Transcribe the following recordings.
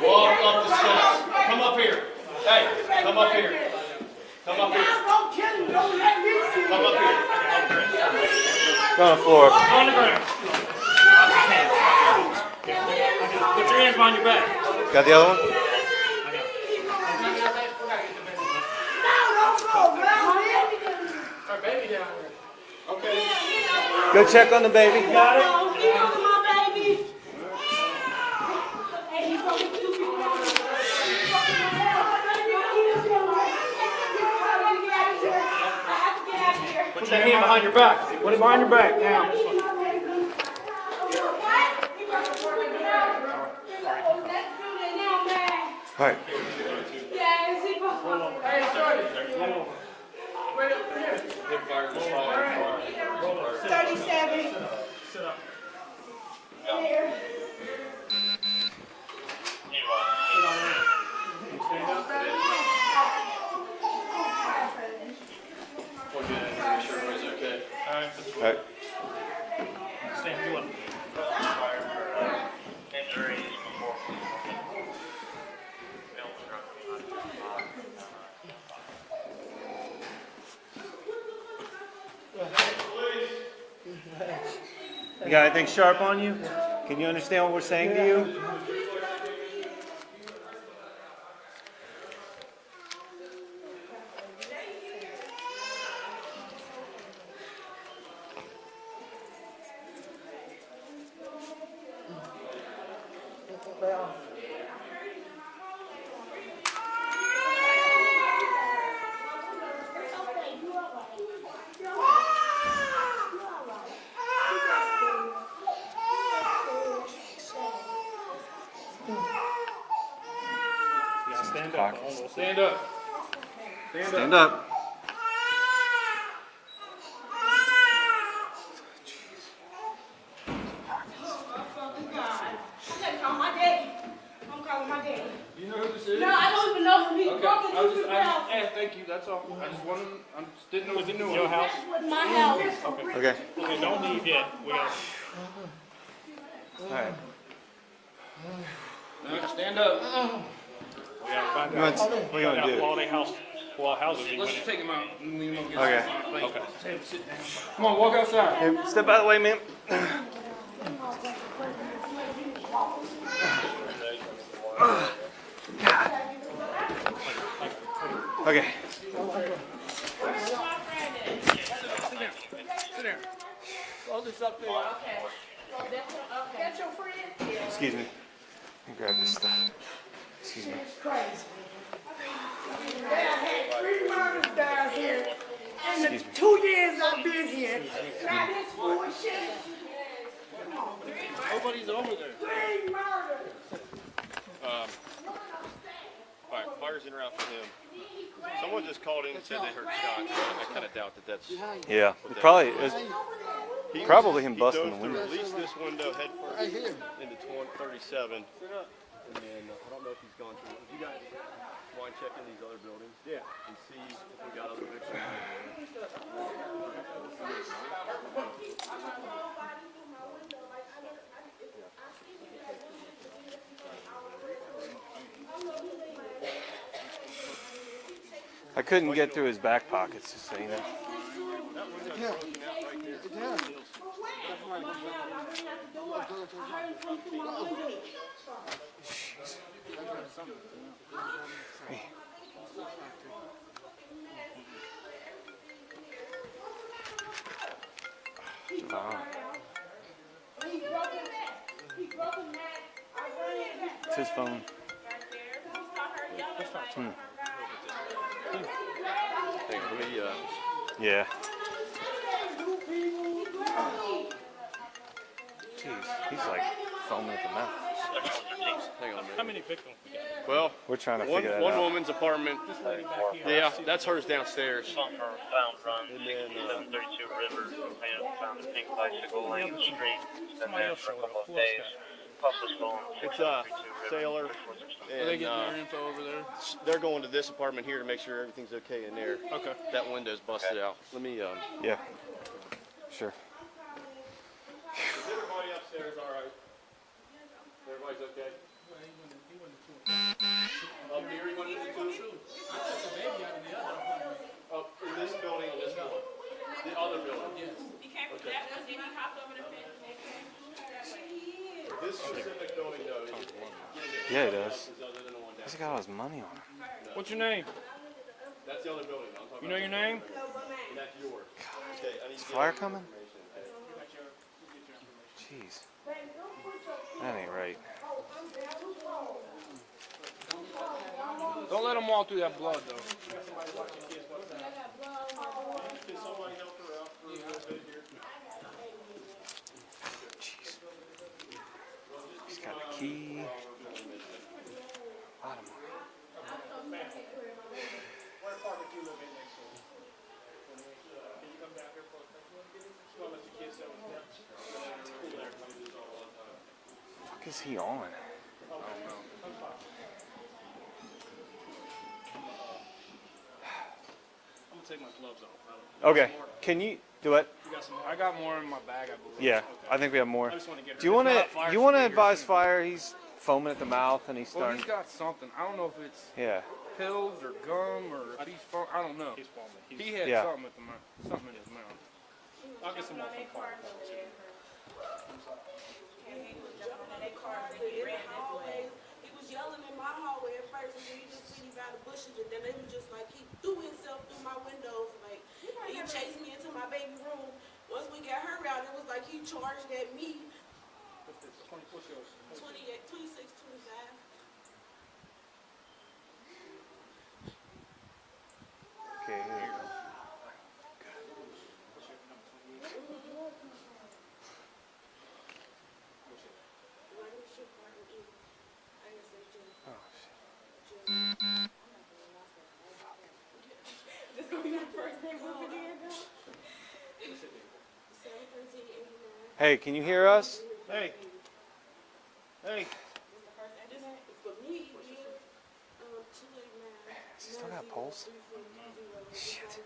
Walk up the steps. Come up here. Hey, come up here. Come up here. Come up here. Go on the floor. Go on the ground. Put your hands behind your back. Got the other one? Our baby down here. Okay. Go check on the baby. Got it? Put your hand behind your back. Put it behind your back now. All right. Good fire. 37. Sit up. There. Stand up. We're good. Make sure everybody's okay. All right. All right. Stand. Do it. You got anything sharp on you? Can you understand what we're saying to you? Stand up. Stand up. Stand up. You know who this is? No, I don't even know him. He's Okay. broken I into just the house. asked. Thank you. That's all. I just wanted. I just didn't know if you knew Your him. house. That's my house. Okay. Okay, don't leave yet. We got. All right. No, stand up. We gotta find What out. are you gonna do? Quality house. Well, houses you Let's went in. take him out and leave him up. Okay. Okay. Sit down. Come on, walk outside. Hey, step out of the way, ma'am. Okay. Sit down. Hold this up there. That's your friend? Excuse me. Let me grab this stuff. Excuse me. Crazy. They had 3 murders down here in the 2 years I've been here. Now this bullshit. Nobody's over there. 3 murders. Alright, fire's in around for him. Someone just called in and said they heard shots. I kind of doubt that that's. Yeah. It probably is. Probably him busting the He window. dove through at least this window head first into 37. And then I don't know if he's gone through. If you guys want to check in these other buildings, and see if we got other victims. I couldn't get through his back pockets, just so you know. It's his phone. Hey, let me, Yeah. Jeez, he's like foaming at the mouth. hang on a How minute. many victims we got? Well, We're trying to one figure that one out. woman's apartment. This lady back here. Yeah, that's hers downstairs. Found from And then, 732 River, found a pink bicycle laying in the street. Been Somebody there else for a showed up. couple of Who else days. got it? Pup was stolen. It's 732 Sailor, River. Are they and getting their info over there? they're going to this apartment here to make sure everything's okay in there. Okay. That window's busted out. Let me. Yeah. Sure. Is everybody upstairs all right? Everybody's okay? Up here, he went into two. Oh, in this building, in this one. The other building. Yes. He came from that one, then he hopped over the fence and they came that way. This specific building, though, Yeah, he does. is other than the one down. He's got all his money on him. What's your name? That's the other building. I'm talking You know your name? And that's yours. Okay, I need Is to fire get coming? information, okay? Jeez. That ain't right. Don't let him walk through that blood, though. Can somebody help her out for a little bit here? Jeez. He's got a key. Lot of money. What the fuck is he on? I'm gonna take my gloves off. Okay. Can you do it? You got some more? I got more in my bag, I believe. Yeah, I think we have more. I just want to get. Do you want to? If not, Fire You should want to be here advise soon. Fire? He's foaming at the mouth and he's Well, starting. he's got something. I don't know if it's Yeah. pills or gum or if he's I don't know. He's foaming. He had Yeah. something at the mouth, something in his mouth. I'll get some more from Fire. He was yelling in my hallway at first, and then he just sitting by the bushes, and then it was just like he threw himself through my windows, like he chased me into my baby room. Once we got her out, it was like he charged at me. 28, 26, 25. Okay. Here you go. This gonna be my first day moving in, though. 71389. Hey, can you hear us? Hey. Hey. For me, 289. Has he still got pulse? Shit.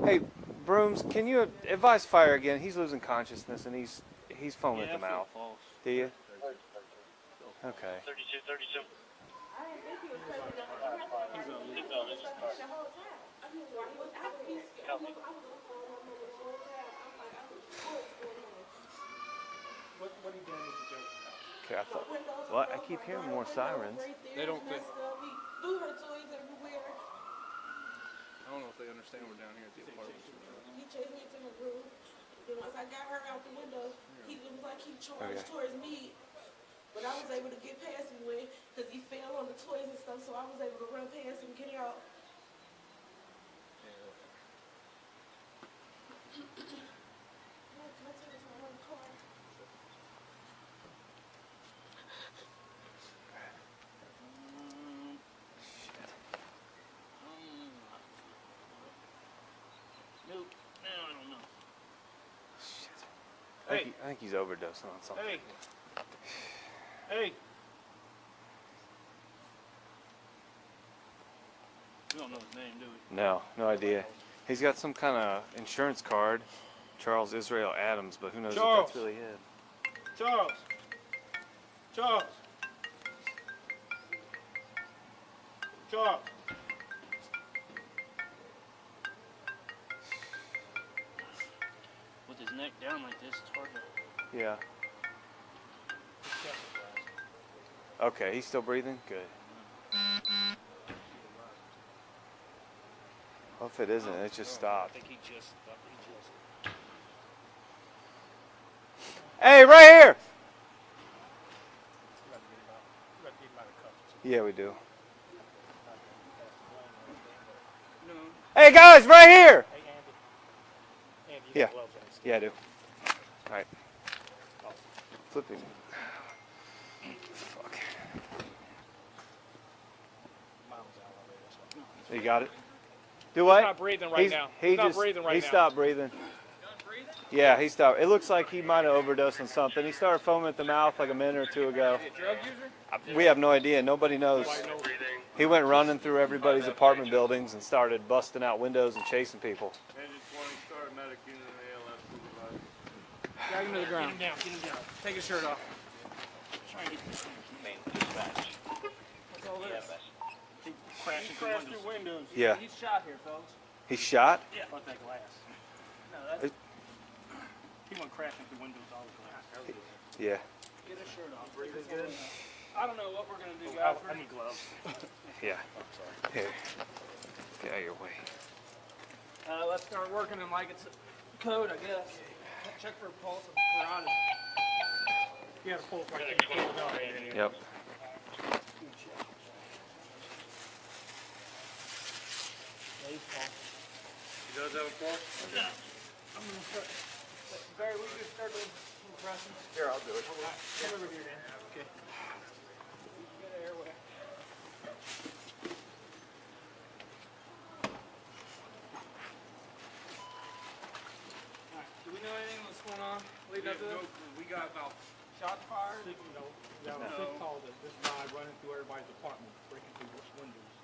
Hey, Brooms, can you advise Fire again? He's losing consciousness and he's foaming at the mouth. Do you? Okay. 32, 32. I didn't think he was crazy. The whole time. I mean, why he was out of his skin. I was on the phone with my mother the whole time. I'm like, I was what's going on? What he done with the joke? Okay, I thought. Well, I keep hearing more sirens. They don't fit. He threw her toys everywhere. I don't know if they understand we're down here at the apartment. He chased me into my room. Then once I got her out the window, it was like he charged towards me. But I was able to get past him because he fell on the toys and stuff, so I was able to run past him, get out. Can I take this in my car? Nope. No, I don't know. I think he's overdosing on something. Hey. Hey. We don't know his name, do we? No, no idea. He's got some kind of insurance card, Charles Israel Adams, but who knows if Charles. that's really him. Charles. Charles. Charles. With his neck down like this, it's hard to... Yeah. Okay, he's still breathing? Good. Well, if it isn't, it just stopped. I think he just... Hey, right here! Yeah, we do. Hey, guys, right here! Yeah. Yeah, I do. All right. Flipping. Fuck. You got it? Do what? He's not breathing right now. He's not breathing right he now. stopped breathing. Yeah, he stopped. It looks like he might have overdosed on something. He started foaming at the mouth like a minute or two ago. Drug user? We have no idea. Nobody knows. He went running through everybody's apartment buildings and started busting out windows and chasing people. Drag him to the ground. Get him down. Take his shirt off. Main dispatch. What's all this? He Crashing through windows. Yeah. He's shot here, folks. He's shot? Yeah. About that glass. No, that's... He went crashing through windows all the glass. Yeah. Get his shirt off. I don't know what we're going to do, guys. I need gloves. Yeah. Here. Get out of your way. Let's start working him like it's a code, I guess. Check for a pulse of carotid. You got a pulse right there. Yep. He does have a pulse? Yeah. I'm going to start. Barry, we can start doing some compression. Here, I'll do it. Come over here, Dan. Okay. Get an airway. Do we know anything what's going on? Leading up to this? We got about Shots fired? No, we got a 6 calls that this guy running through everybody's apartment, breaking through windows.